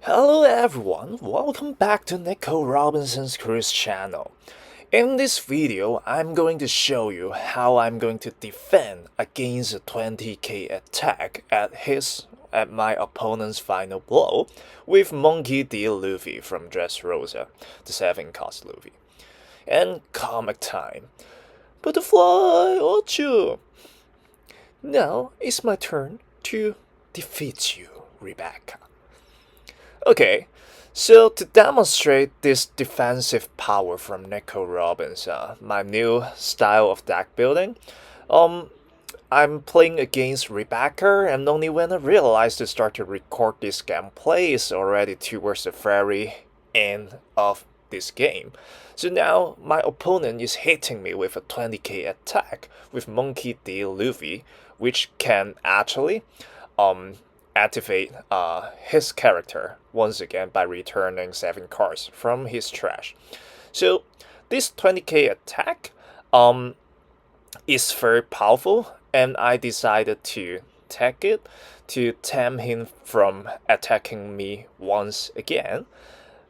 Hello everyone, welcome back to Nico Robinson's Cruise channel. In this video, I'm going to show you how I'm going to defend against a 20k attack at my opponent's final blow with Monkey D. Luffy from Dressrosa, the 7-cost Luffy. And comic time. Butterfly Ocho! Now it's my turn to defeat you, Rebecca. Okay, so to demonstrate this defensive power from Nico Robin's, my new style of deck building, I'm playing against Rebecca, and only when I realized to start to record this gameplay is already towards the very end of this game. So now my opponent is hitting me with a 20k attack with Monkey D. Luffy, which can actually activate his character once again by returning 7 cards from his trash. So this 20k attack is very powerful, and I decided to take it to tempt him from attacking me once again,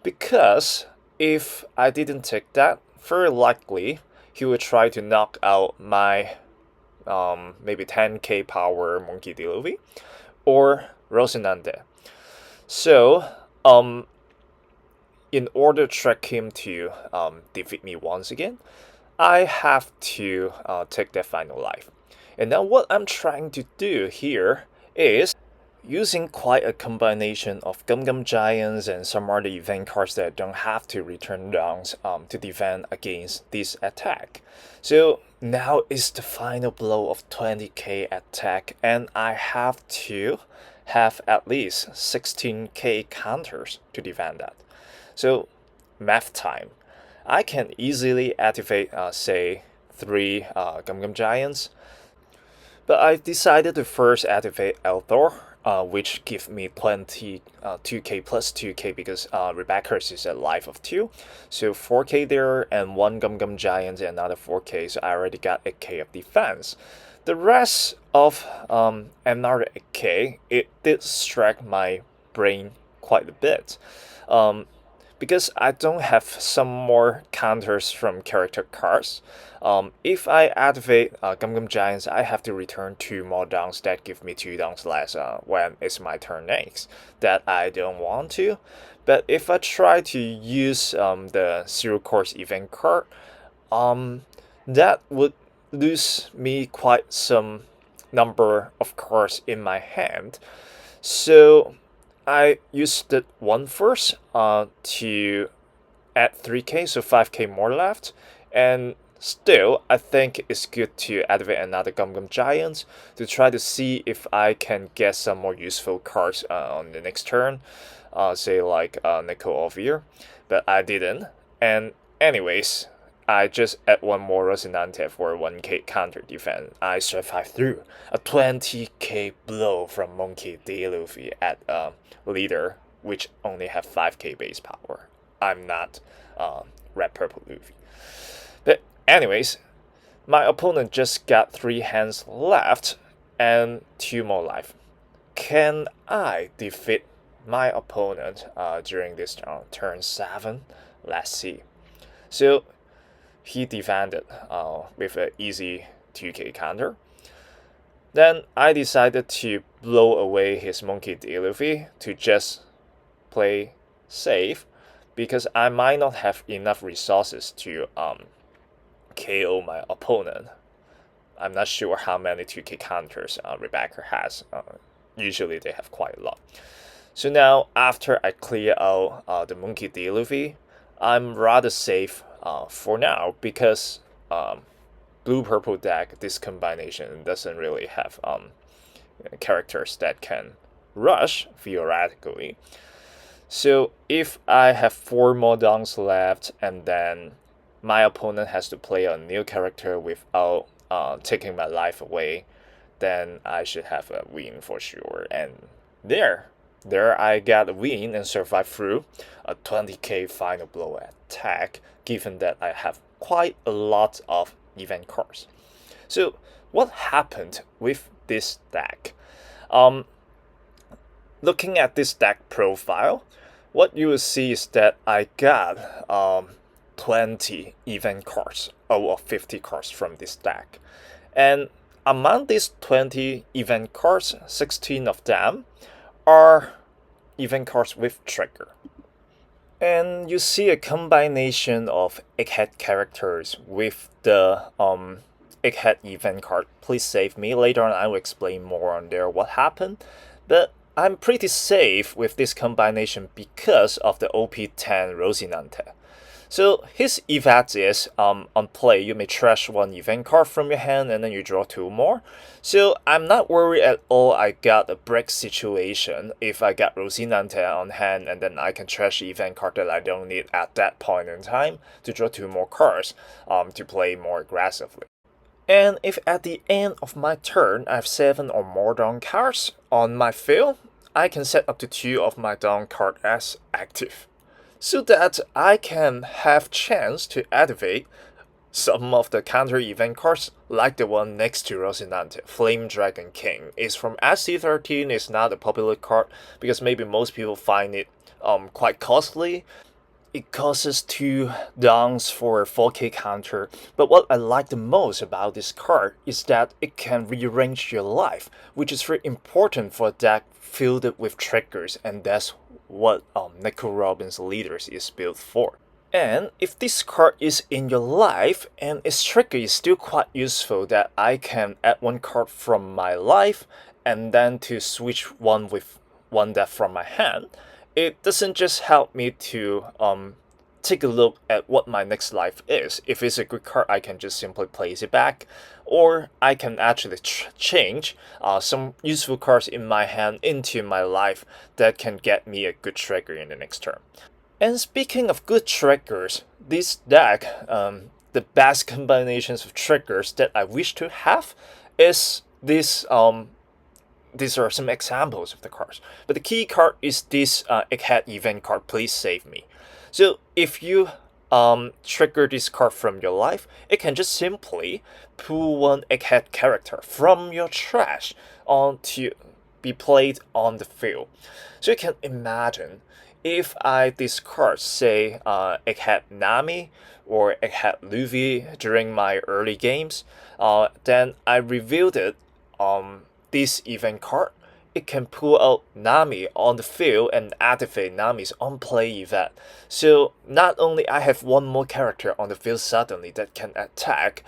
because if I didn't take that, very likely he would try to knock out my maybe 10k power Monkey D. Luffy or Rosinante. So, in order to trick him to defeat me once again, I have to take that final life. And now what I'm trying to do here is using quite a combination of Gum Gum Giants and some other event cards that don't have to return downs to defend against this attack. So now is the final blow of 20k attack, and I have to have at least 16k counters to defend that. So math time. I can easily activate say 3 Gum Gum Giants, but I decided to first activate Elthor, which give me plenty 2k plus 2k because Rebecca's is a life of 2. So 4k there and 1 Gum Gum Giant and another 4k, so I already got 8k of defense. The rest of another 8k, it did strike my brain quite a bit. Because I don't have some more counters from character cards. If I activate Gum Gum Giants, I have to return 2 more downs that give me 2 downs less when it's my turn next. That I don't want to. But if I try to use the Zero Course event card, that would lose me quite some number of cards in my hand. So I used it one first to add 3k, so 5k more left, and still I think it's good to activate another Gum Gum Giant to try to see if I can get some more useful cards on the next turn, say like Nico Robin, but I didn't. And anyways, I just add one more Rosinante for 1k counter defense. I survived through a 20k blow from Monkey D. Luffy at leader, which only have 5k base power. I'm not red purple Luffy. But anyways, my opponent just got 3 hands left and 2 more life. Can I defeat my opponent during this turn 7? Let's see. So he defended with an easy 2k counter. Then I decided to blow away his Monkey D. Luffy to just play safe, because I might not have enough resources to KO my opponent. I'm not sure how many 2k counters Rebecca has. Usually they have quite a lot. So now after I clear out the Monkey D. Luffy, I'm rather safe for now, because blue-purple deck, this combination doesn't really have characters that can rush theoretically. So if I have 4 more downs left, and then my opponent has to play a new character without taking my life away, then I should have a win for sure. And there I got a win and survived through a 20k final blow attack, given that I have quite a lot of event cards. So what happened with this deck? looking at this deck profile, what you will see is that I got 20 event cards out of 50 cards from this deck. And among these 20 event cards, 16 of them are event cards with trigger. And you see a combination of Egghead characters with the Egghead event card. Please save me. Later on I will explain more on there what happened. But I'm pretty safe with this combination because of the OP10 Rosinante. So his effect is, on play, you may trash one event card from your hand and then you draw 2 more. So I'm not worried at all I got a break situation if I got Rosinante on hand and then I can trash the event card that I don't need at that point in time to draw 2 more cards to play more aggressively. And if at the end of my turn I have 7 or more down cards on my field, I can set up to 2 of my down card as active, so that I can have chance to activate some of the counter event cards like the one next to Rosinante, Flame Dragon King. Is from SC13, is not a popular card because maybe most people find it quite costly. It costs 2 downs for a 4k counter, but what I like the most about this card is that it can rearrange your life, which is very important for a deck filled with triggers, and that's what Nico Robin's Leaders is built for. And if this card is in your life and its trigger is still quite useful, that I can add 1 card from my life and then to switch one with 1 death from my hand, it doesn't just help me to take a look at what my next life is. If it's a good card, I can just simply place it back, or I can actually change some useful cards in my hand into my life that can get me a good trigger in the next turn. And speaking of good triggers, this deck, the best combinations of triggers that I wish to have is this. These are some examples of the cards, but the key card is this Egghead event card, Please Save Me. So if you trigger this card from your life, it can just simply pull 1 Egghead character from your trash on to be played on the field. So you can imagine if I discard, say, Egghead Nami or Egghead Luffy during my early games, then I revealed it this event card, it can pull out Nami on the field and activate Nami's on-play event. So not only I have 1 more character on the field suddenly that can attack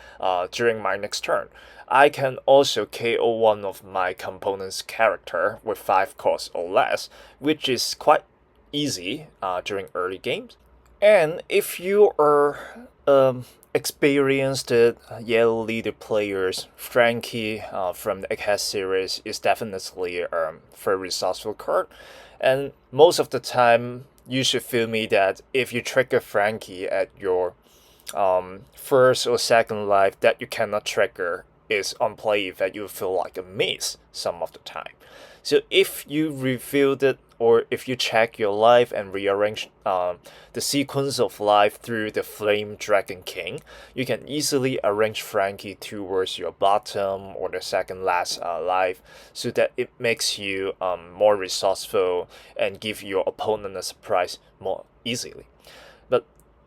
during my next turn, I can also KO 1 of my component's character with 5 costs or less, which is quite easy during early games. And if you are experienced yellow leader players, Frankie from the Egghead series is definitely a very resourceful card. And most of the time, you should feel me that if you trigger Frankie at your first or second life that you cannot trigger is on play that you feel like a miss some of the time. So if you revealed it, or if you check your life and rearrange the sequence of life through the Flame Dragon King, you can easily arrange Frankie towards your bottom or the second last life, so that it makes you more resourceful and give your opponent a surprise more easily. But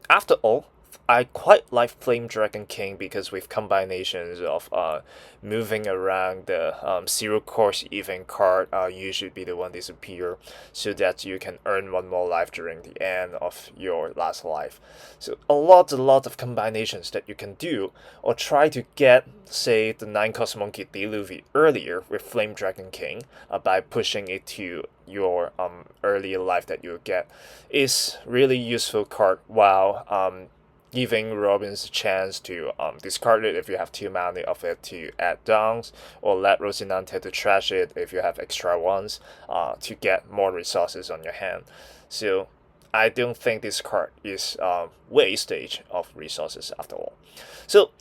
after all, I quite like Flame Dragon King because with combinations of moving around the 0 course event card, you should be the one disappear, so that you can earn 1 more life during the end of your last life. So a lot of combinations that you can do, or try to get, say, the 9 cost Monkey D. Luffy earlier with Flame Dragon King by pushing it to your earlier life that you get, is really useful card, while giving Robin's a chance to discard it if you have too many of it to add downs, or let Rosinante to trash it if you have extra ones to get more resources on your hand. So I don't think this card is wastage of resources after all. So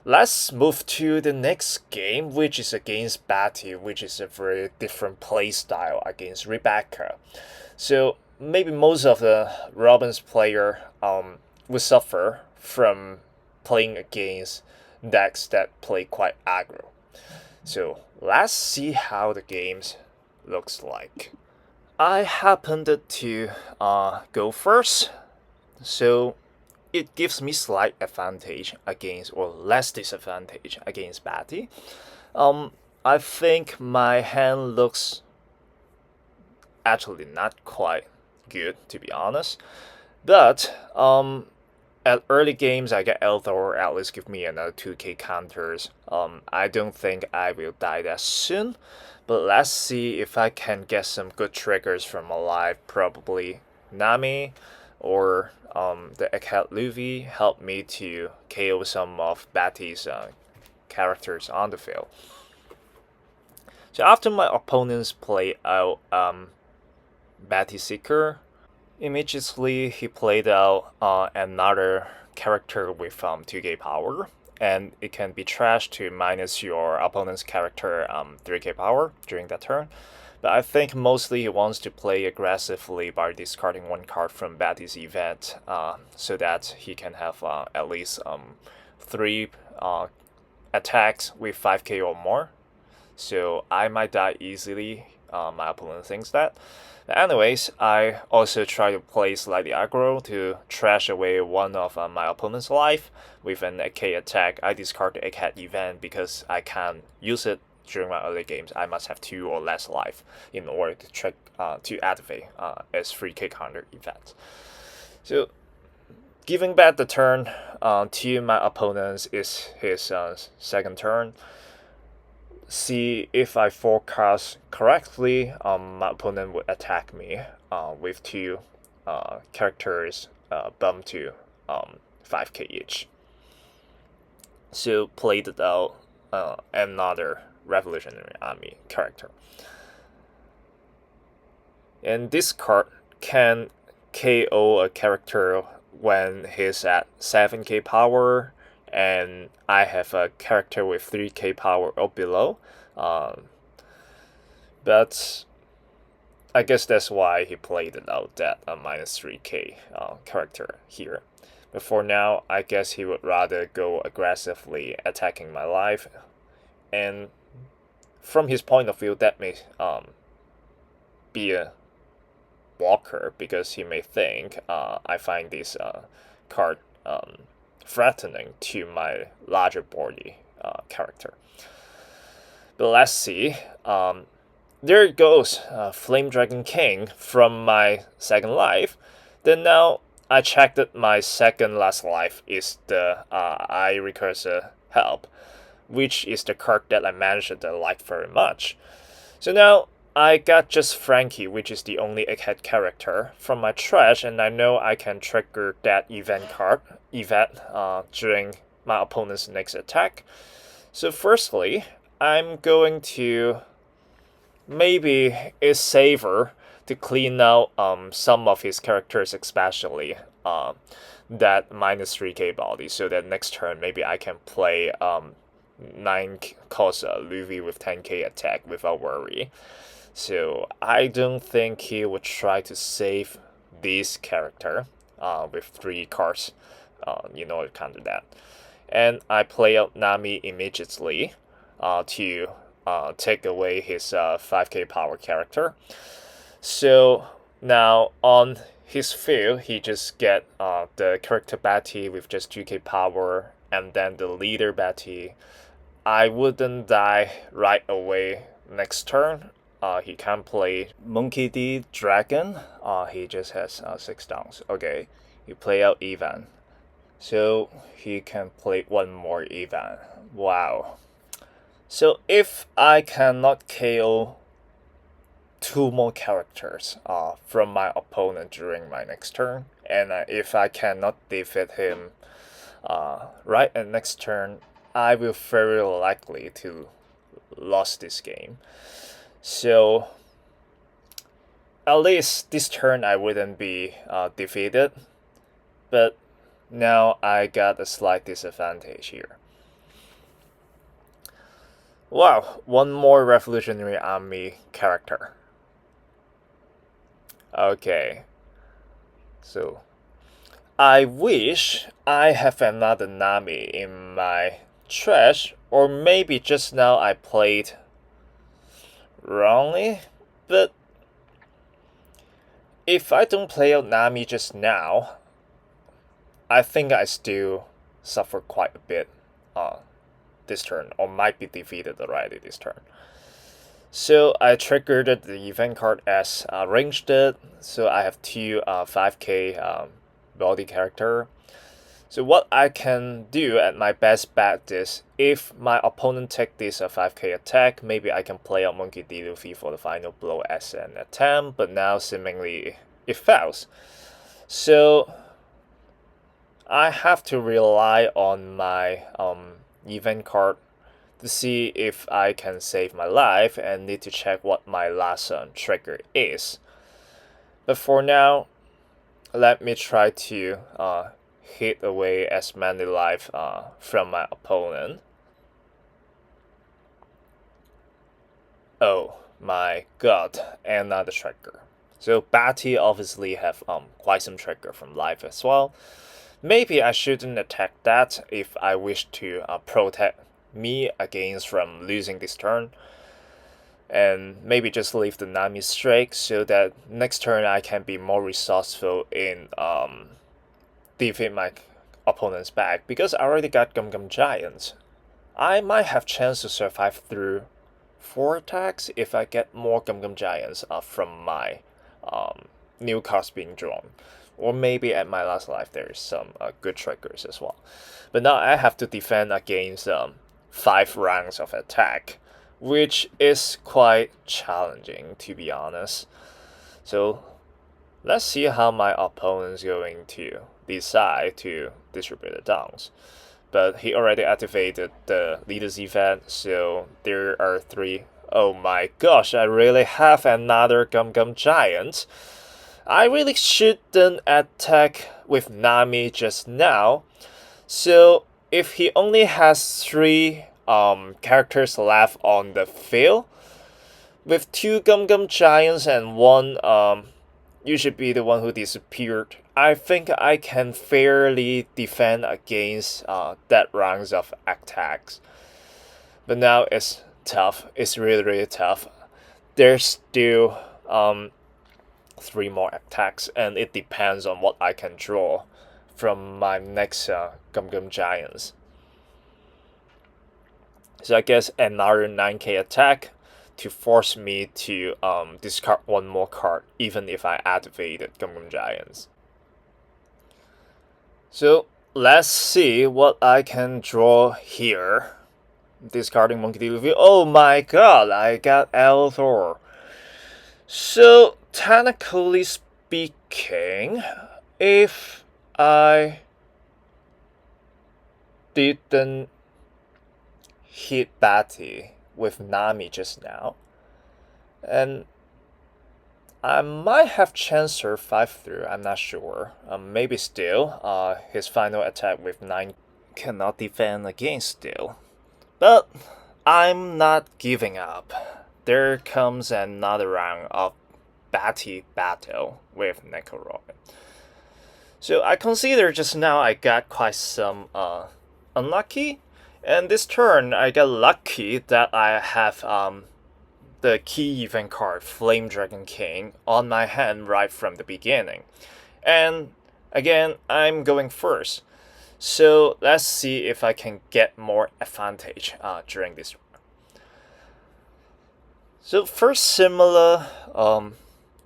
let's move to the next game, which is against Batty, which is a very different play style against Rebecca. So maybe most of the Robin's player will suffer from playing against decks that play quite aggro. So let's see how the games looks like. I happened to go first, so it gives me slight advantage against, or less disadvantage against Batty. I think my hand looks actually not quite good, to be honest. But at early games, I get Elthor, or at least give me another 2k counters. I don't think I will die that soon. But let's see if I can get some good triggers from alive. Probably Nami or the Helllp help me to KO some of Batty's characters on the field. So after my opponents play out Batty Seeker, immediately he played out another character with 2k power, and it can be trashed to minus your opponent's character 3k power during that turn. But I think mostly he wants to play aggressively by discarding one card from Batty's event, so that he can have at least 3 attacks with 5k or more. So I might die easily. My opponent thinks that. But anyways, I also try to play slightly aggro to trash away one of my opponent's life with an AK attack. I discard the AK event because I can't use it during my early games. I must have 2 or less life in order to activate as 3k counter event. So giving back the turn to my opponents is his second turn. See if I forecast correctly, my opponent would attack me with 2 characters bumped to 5k each. So played out another Revolutionary Army character. And this card can KO a character when he's at 7k power, and I have a character with 3k power or below. But I guess that's why he played it out, that minus 3k character here. But for now, I guess he would rather go aggressively attacking my life. And from his point of view, that may be a blocker, because he may think I find this card threatening to my larger body character. But let's see. There it goes, Flame Dragon King from my second life. Then now I checked that my second last life is the Re-Quasar Helllp, which is the card that I managed to like very much. So now I got just Frankie, which is the only egghead character, from my trash, and I know I can trigger that event card during my opponent's next attack. So firstly, I'm going to maybe it's safer to clean out some of his characters, especially that minus 3k body, so that next turn maybe I can play 9 cost Luffy with 10k attack without worry. So I don't think he would try to save this character with 3 cards in order to counter that. And I play out Nami immediately to take away his 5k power character. So now on his field, he just get the character Batty with just 2k power, and then the leader Batty. I wouldn't die right away next turn. He can play Monkey D Dragon. He just has 6 downs. Okay, he play out Evan. So he can play 1 more Evan. Wow. So if I cannot KO 2 more characters from my opponent during my next turn, and if I cannot defeat him right at next turn, I will very likely to lose this game. So at least this turn I wouldn't be defeated, but now I got a slight disadvantage here. Wow, 1 more Revolutionary Army character. Okay, so I wish I have another Nami in my trash, or maybe just now I played wrongly, but if I don't play out Nami just now, I think I still suffer quite a bit this turn, or might be defeated already this turn. So I triggered the event card as ranged it, so I have two 5k body character. So what I can do at my best bet is, if my opponent take this 5k attack, maybe I can play out Monkey D. Luffy for the final blow as an attempt, but now seemingly it fails. So I have to rely on my event card to see if I can save my life, and need to check what my last trigger is. But for now, let me try to hit away as many life from my opponent. Oh my god, another trigger. So Batty obviously have quite some trigger from life as well. Maybe I shouldn't attack that if I wish to protect me against from losing this turn. And maybe just leave the Nami straight, so that next turn I can be more resourceful in defeat my opponent's back, because I already got Gum Gum Giants. I might have chance to survive through 4 attacks if I get more Gum Gum Giants from my new cards being drawn. Or maybe at my last life there is some good triggers as well. But now I have to defend against 5 rounds of attack, which is quite challenging, to be honest. So let's see how my opponent's going to decide to distribute the downs. But he already activated the leader's event, so there are 3. Oh my gosh, I really have another Gum Gum Giant. I really shouldn't attack with Nami just now. So if he only has 3 characters left on the field, with 2 Gum Gum Giants and 1 you should be the one who disappeared, I think I can fairly defend against that rounds of attacks. But now it's tough. It's really tough. There's still 3 more attacks, and it depends on what I can draw from my next Gum Gum Giants. So I guess another 9k attack to force me to discard 1 more card, even if I activated Gum Gum Giants. So let's see what I can draw here. Discarding Monkey D. Luffy. Oh my god, I got Thor. So technically speaking, if I didn't hit Batty with Nami just now, and I might have chance to survive through, I'm not sure. Maybe still, his final attack with 9 cannot defend against still. But I'm not giving up. There comes another round of Batty battle with Nico Robin. So I consider just now I got quite some unlucky. And this turn, I got lucky that I have the key event card, Flame Dragon King, on my hand right from the beginning. And again, I'm going first. So let's see if I can get more advantage during this run. So first similar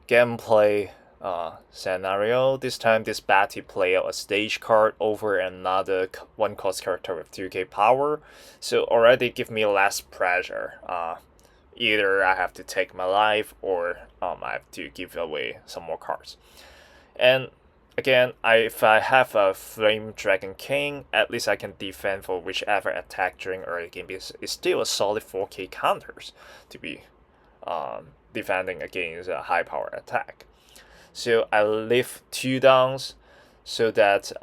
gameplay scenario. This time this Batty play out a stage card over another 1 cost character with 2k power. So already give me less pressure. Either I have to take my life, or I have to give away some more cards. And again, if I have a Flame Dragon King, at least I can defend for whichever attack during early game, because it's still a solid 4k counters to be defending against a high power attack. So I leave 2 downs so that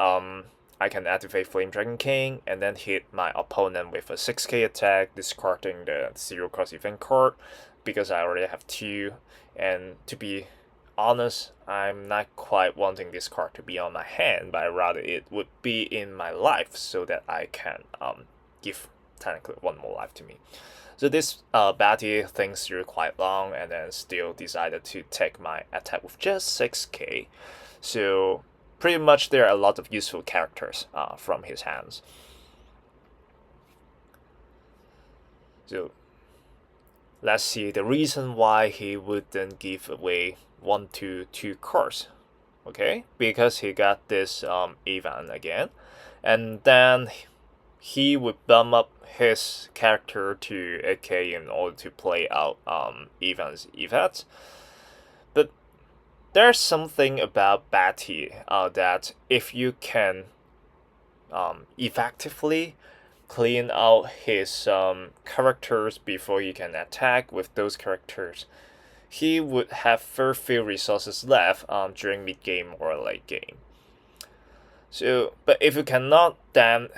I can activate Flame Dragon King and then hit my opponent with a 6k attack, discarding the 0 cost event card, because I already have 2. And to be honest, I'm not quite wanting this card to be on my hand, but rather it would be in my life, so that I can give technically 1 more life to me. So this Batty thinks through quite long and then still decided to take my attack with just 6k. So pretty much there are a lot of useful characters from his hands. So let's see the reason why he wouldn't give away 1 to 2 cards. Okay, because he got this event again, and then he would bump up his character to 8k in order to play out events effects. But there's something about Batty that if you can effectively clean out his characters before he can attack with those characters, he would have very few resources left during mid game or late game. So, but if you cannot, then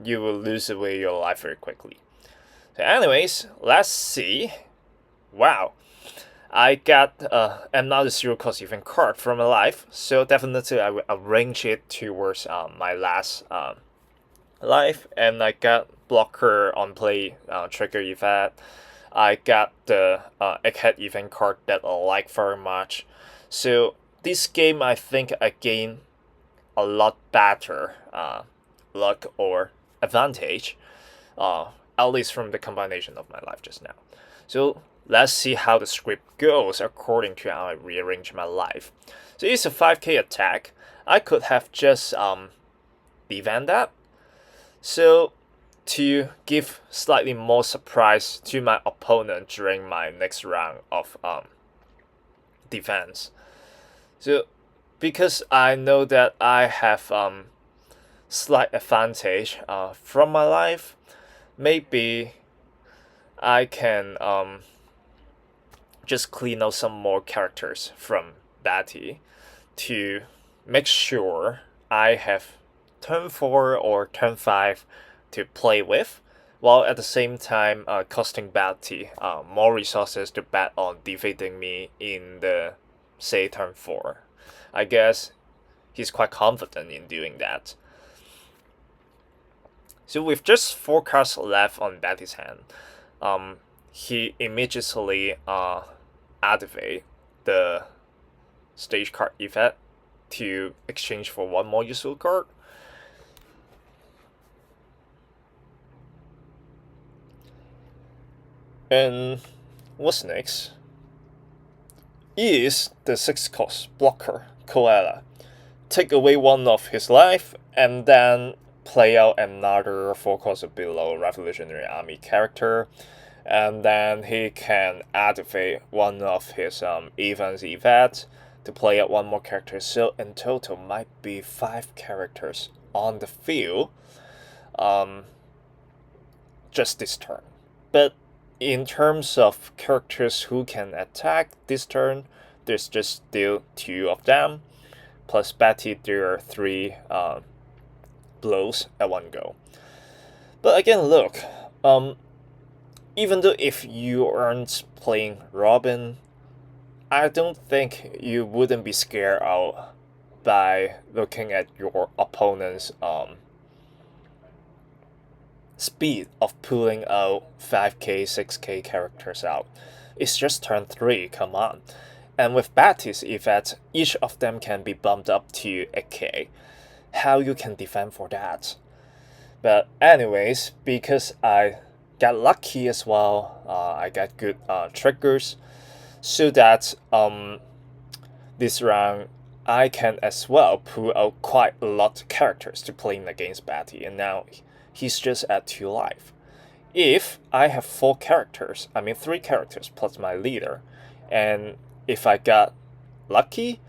you will lose away your life very quickly. So, anyways, let's see. Wow, I got another 0-cost event card from my life, so definitely I will arrange it towards my last life, and I got blocker on play trigger effect. I got the Egghead event card that I like very much. So this game, I think I gain a lot better luck or advantage, at least from the combination of my life just now. So let's see how the script goes according to how I rearrange my life. So it's a 5k attack. I could have just defend that. So to give slightly more surprise to my opponent during my next round of defense. So because I know that I have slight advantage from my life, maybe I can just clean out some more characters from Batty to make sure I have turn 4 or turn 5 to play with, while at the same time costing Batty more resources to bet on defeating me in the, say, turn 4. I guess he's quite confident in doing that. So with just 4 cards left on Batty's hand, he immediately activate the stage card effect to exchange for 1 more useful card. And what's next is the 6-cost blocker, Koala. Take away 1 of his life, and then play out another 4-cost or below Revolutionary Army character, and then he can activate 1 of his events effects to play out 1 more character. So in total might be 5 characters on the field just this turn. But in terms of characters who can attack this turn, there's just still 2 of them. Plus Batty, there are 3 blows at 1 go. But again, look, even though if you aren't playing Robin, I don't think you wouldn't be scared out by looking at your opponent's speed of pulling out 5k, 6k characters out. It's just turn 3, come on. And with Batty's effect, each of them can be bumped up to 8k. How you can defend for that? But anyways, because I got lucky as well, I got good triggers, so that this round I can as well pull out quite a lot of characters to play against Batty, and now he's just at 2 life. If I have 4 characters, I mean 3 characters plus my leader, and if I got lucky,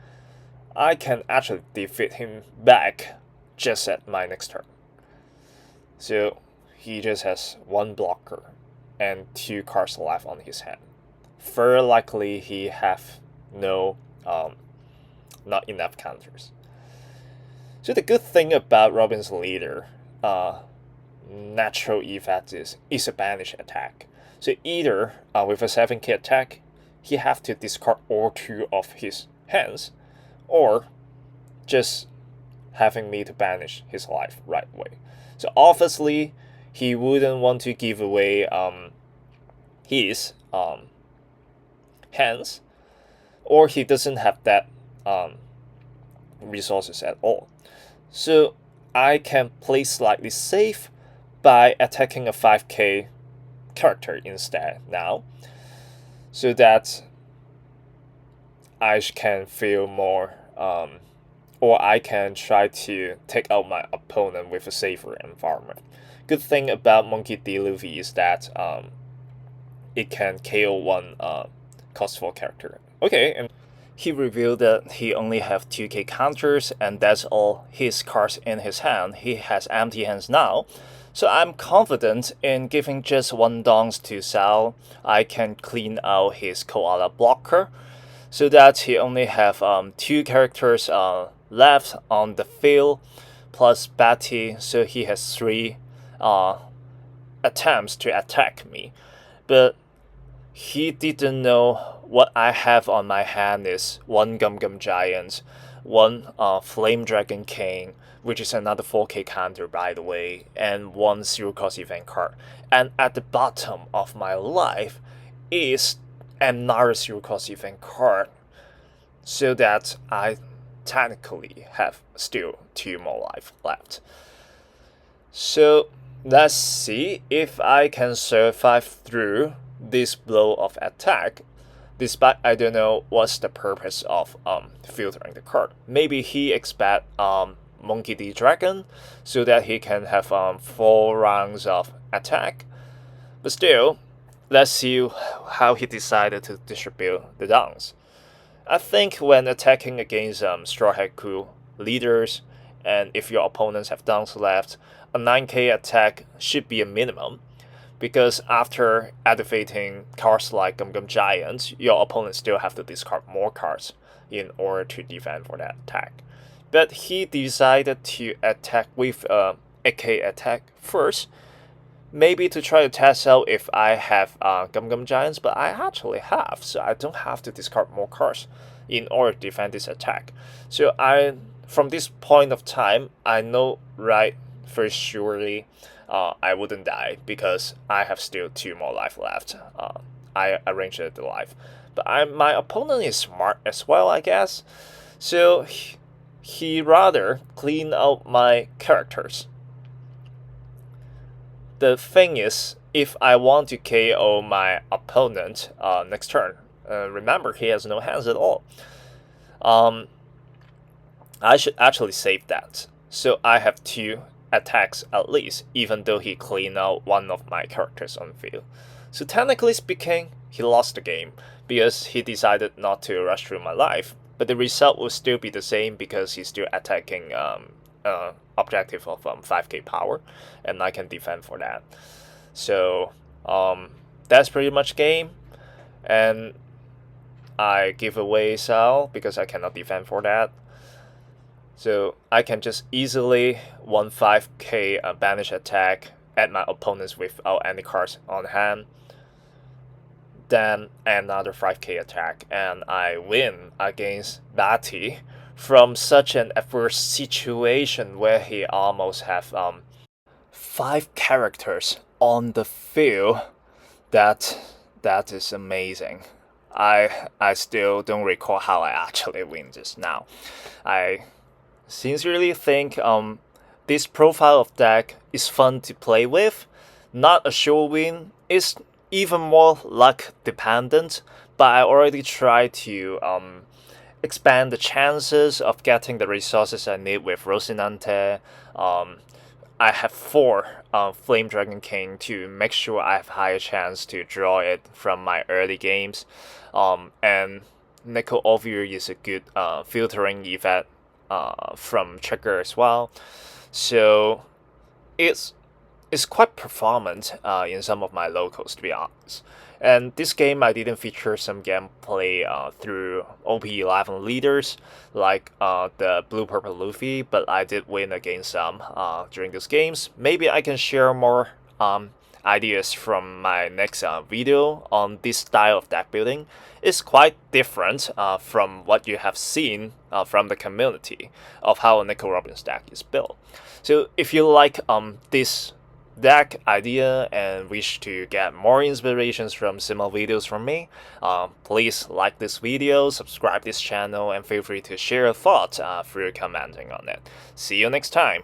I can actually defeat him back just at my next turn. So he just has 1 blocker and 2 cards left on his hand. Very likely he have no not enough counters. So the good thing about Robin's leader natural effect is a banish attack. So either with a 7k attack, he have to discard all 2 of his hands, or just having me to banish his life right away. So obviously he wouldn't want to give away his hands, or he doesn't have that resources at all. So I can play slightly safe by attacking a 5k character instead now, so that I can feel more, or I can try to take out my opponent with a safer environment. Good thing about Monkey D. Luffy is that it can KO one cost 4 character. Okay, and he revealed that he only have 2k counters, and that's all his cards in his hand. He has empty hands now. So I'm confident in giving just 1 dons to Sao. I can clean out his koala blocker, so that he only have 2 characters left on the field, plus Batty, so he has 3 attempts to attack me. But he didn't know what I have on my hand is 1 Gum Gum Giant, 1 Flame Dragon King, which is another 4k counter by the way, and 1 zero cost event card. And at the bottom of my life is another zero cost event card, so that I technically have still 2 more life left. So let's see if I can survive through this blow of attack, despite I don't know what's the purpose of filtering the card. Maybe he expect Monkey D. Dragon so that he can have 4 rounds of attack. But still, let's see how he decided to distribute the downs. I think when attacking against Straw Hat Crew leaders, and if your opponents have downs left, a 9k attack should be a minimum, because after activating cards like Gum Gum Giant, your opponent still have to discard more cards in order to defend for that attack. But he decided to attack with a 8k attack first, maybe to try to test out if I have Gum Gum Giants, but I actually have, so I don't have to discard more cards in order to defend this attack. So from this point of time, I know right for surely I wouldn't die, because I have still 2 more life left. I arranged the life. But my opponent is smart as well, I guess. So he rather clean out my characters. The thing is, if I want to KO my opponent next turn, remember he has no hands at all. I should actually save that. So I have 2 attacks at least, even though he cleaned out 1 of my characters on field. So technically speaking, he lost the game because he decided not to rush through my life. But the result will still be the same because he's still attacking objective of 5k power, and I can defend for that. So that's pretty much game, and I give away Sal because I cannot defend for that. So I can just easily 1 5k banish attack at my opponents without any cards on hand, then another 5k attack, and I win against Batty from such an adverse situation where he almost have 5 characters on the field. That is amazing. I still don't recall how I actually win just now. I sincerely think this profile of deck is fun to play with. Not a sure win, it's even more luck dependent, but I already tried to expand the chances of getting the resources I need with Rosinante. I have 4 Flame Dragon King to make sure I have higher chance to draw it from my early games. And Nico Robin is a good filtering effect from trigger as well. So it's quite performant in some of my locals, to be honest. And this game I didn't feature some gameplay through OP11 leaders like the Blue Purple Luffy, but I did win against some during these games. Maybe I can share more ideas from my next video on this style of deck building. It's quite different from what you have seen from the community of how a Nico Robin's deck is built. So if you like this deck idea and wish to get more inspirations from similar videos from me, please like this video, subscribe this channel, and feel free to share your thoughts through commenting on it. See you next time.